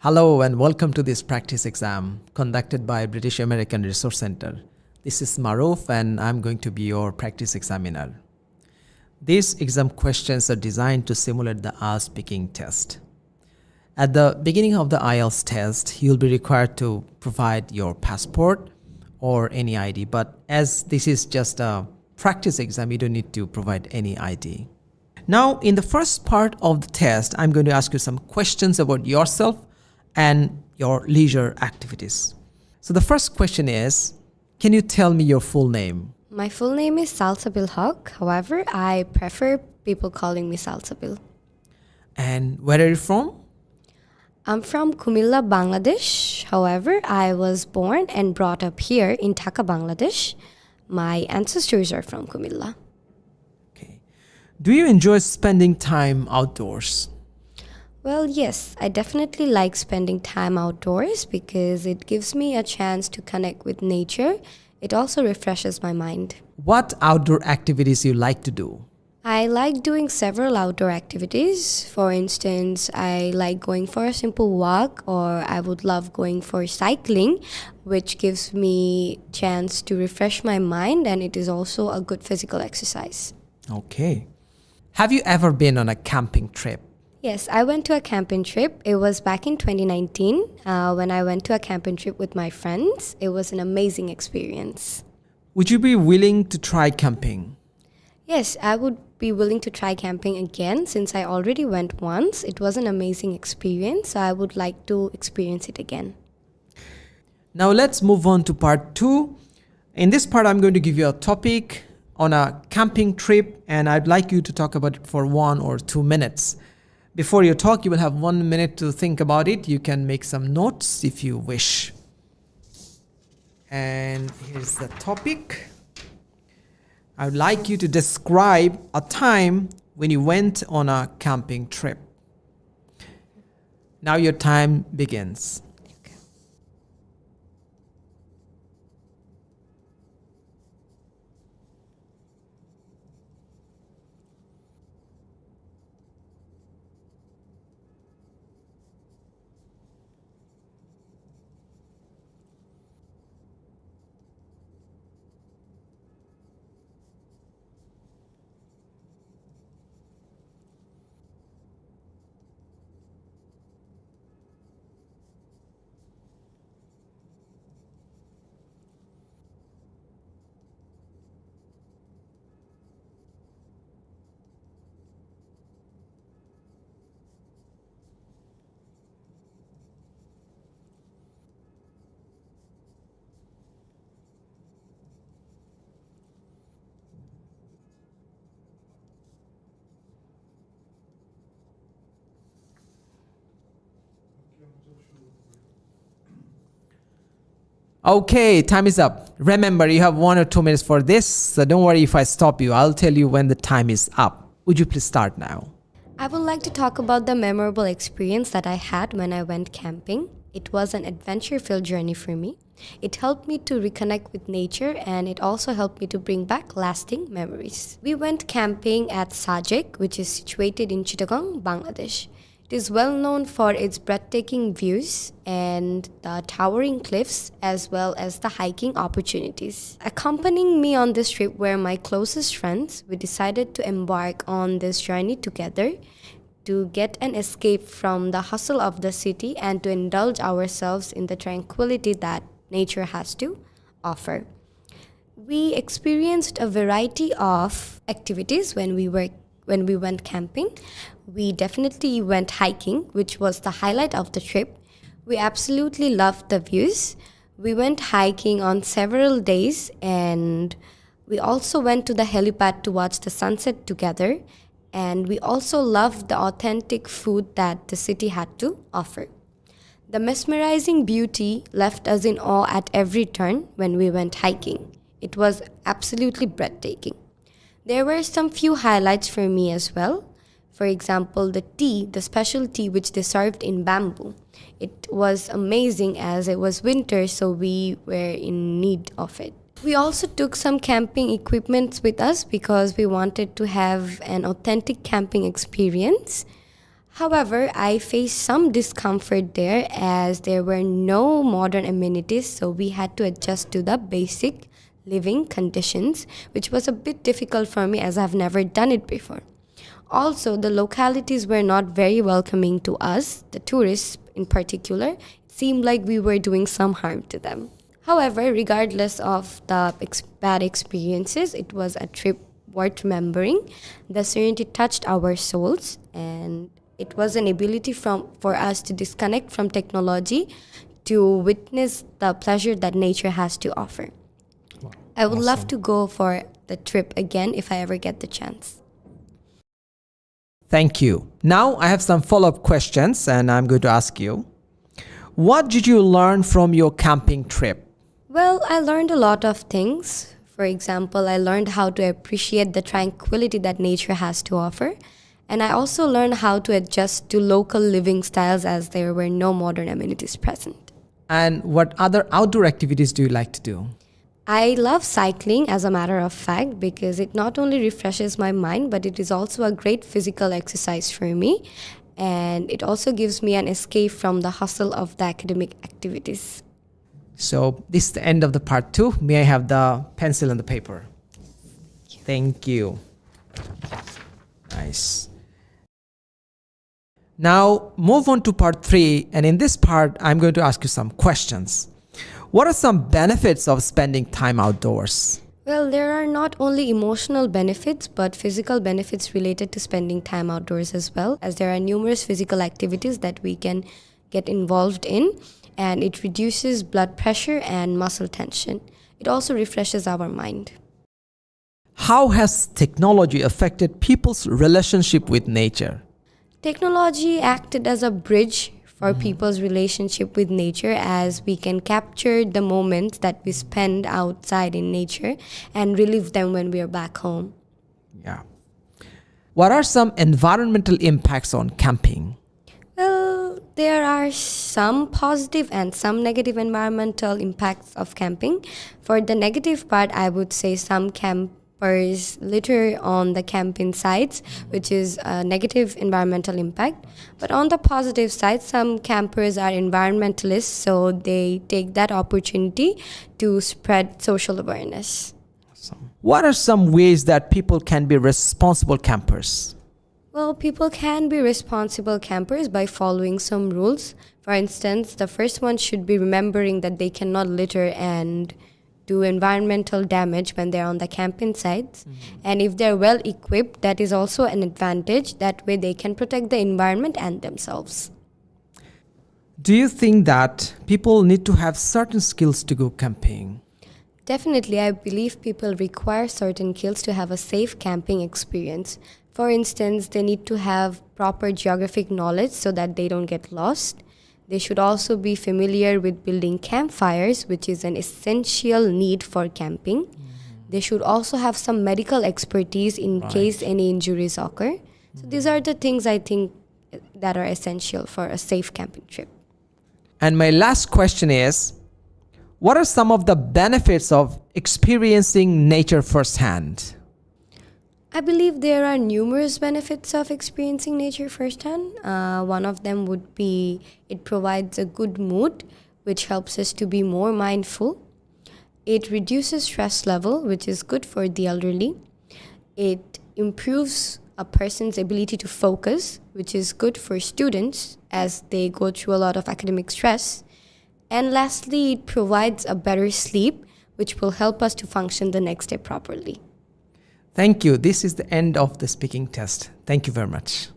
Hello and welcome to this practice exam conducted by British American Resource Center. This is Maruf and I'm going to be your practice examiner. These exam questions are designed to simulate the IELTS speaking test. At the beginning of the IELTS test, you'll be required to provide your passport or any ID, but as this is just a practice exam, you don't need to provide any ID. Now, in the first part of the test, I'm going to ask you some questions about yourself and your leisure activities. So the first question is, can you tell me your full name? My full name is Salsabil Haq. However, I prefer people calling me Salsabil. And where are you from? I'm from Kumilla, Bangladesh. However, I was born and brought up here in Dhaka, Bangladesh. My ancestors are from Kumilla. Okay. Do you enjoy spending time outdoors? Well, yes, I definitely like spending time outdoors because it gives me a chance to connect with nature. It also refreshes my mind. What outdoor activities you like to do? I like doing several outdoor activities. For instance, I like going for a simple walk, or I would love going for cycling, which gives me chance to refresh my mind, and it is also a good physical exercise. Okay. Have you ever been on a camping trip? Yes, I went to a camping trip. It was back in 2019 when I went to a camping trip with my friends. It was an amazing experience. Would you be willing to try camping? Yes, I would be willing to try camping again since I already went once. It was an amazing experience, so I would like to experience it again. Now let's move on to part 2. In this part, I'm going to give you a topic on a camping trip, and I'd like you to talk about it for 1 or 2 minutes. Before you talk, you will have 1 minute to think about it. You can make some notes if you wish. And here's the topic. I would like you to describe a time when you went on a camping trip. Now your time begins. Okay, time is up. Remember, you have 1 or 2 minutes for this, so don't worry if I stop you. I'll tell you when the time is up. Would you please start now? I would like to talk about the memorable experience that I had when I went camping. It was an adventure-filled journey for me. It helped me to reconnect with nature, and it also helped me to bring back lasting memories. We went camping at Sajek, which is situated in Chittagong, Bangladesh. It is well known for its breathtaking views and the towering cliffs, as well as the hiking opportunities. Accompanying me on this trip were my closest friends. We decided to embark on this journey together to get an escape from the hustle of the city and to indulge ourselves in the tranquility that nature has to offer. We experienced a variety of activities when we went camping. We definitely went hiking, which was the highlight of the trip. We absolutely loved the views. We went hiking on several days, and we also went to the helipad to watch the sunset together. And we also loved the authentic food that the city had to offer. The mesmerizing beauty left us in awe at every turn when we went hiking. It was absolutely breathtaking. There were some few highlights for me as well. For example, the special tea which they served in bamboo. It was amazing as it was winter, so we were in need of it. We also took some camping equipment with us because we wanted to have an authentic camping experience. However, I faced some discomfort there as there were no modern amenities, so we had to adjust to the basic living conditions, which was a bit difficult for me as I've never done it before. Also, the localities were not very welcoming to us, the tourists in particular. It seemed like we were doing some harm to them. However, regardless of the bad experiences, it was a trip worth remembering. The serenity touched our souls, and it was an ability for us to disconnect from technology to witness the pleasure that nature has to offer. Wow. I would love Awesome. to go for the trip again if I ever get the chance. Thank you. Now I have some follow-up questions and I'm going to ask you. What did you learn from your camping trip? Well, I learned a lot of things. For example, I learned how to appreciate the tranquility that nature has to offer. And I also learned how to adjust to local living styles as there were no modern amenities present. And what other outdoor activities do you like to do? I love cycling as a matter of fact because it not only refreshes my mind, but it is also a great physical exercise for me. And it also gives me an escape from the hustle of the academic activities. So this is the end of the part 2. May I have the pencil and the paper? Thank you. Nice. Now move on to part 3, and in this part I'm going to ask you some questions. What are some benefits of spending time outdoors? Well, there are not only emotional benefits but physical benefits related to spending time outdoors as well, as there are numerous physical activities that we can get involved in, and it reduces blood pressure and muscle tension. It also refreshes our mind. How has technology affected people's relationship with nature? Technology acted as a bridge for people's relationship with nature, as we can capture the moments that we spend outside in nature and relive them when we are back home. Yeah. What are some environmental impacts on camping? Well, there are some positive and some negative environmental impacts of camping. For the negative part, I would say some campers litter on the camping sites, which is a negative environmental impact. But on the positive side, some campers are environmentalists, so they take that opportunity to spread social awareness. Awesome. What are some ways that people can be responsible campers? Well, people can be responsible campers by following some rules. For instance, the first one should be remembering that they cannot litter and do environmental damage when they're on the camping sites. And if they're well equipped, that is also an advantage. That way they can protect the environment and themselves. Do you think that people need to have certain skills to go camping? Definitely, I believe people require certain skills to have a safe camping experience. For instance, they need to have proper geographic knowledge so that they don't get lost. They should also be familiar with building campfires, which is an essential need for camping. They should also have some medical expertise in case any injuries occur. So these are the things I think that are essential for a safe camping trip. And my last question is, what are some of the benefits of experiencing nature firsthand? I believe there are numerous benefits of experiencing nature firsthand. One of them would be it provides a good mood, which helps us to be more mindful. It reduces stress level, which is good for the elderly. It improves a person's ability to focus, which is good for students as they go through a lot of academic stress. And lastly, it provides a better sleep, which will help us to function the next day properly. Thank you. This is the end of the speaking test. Thank you very much.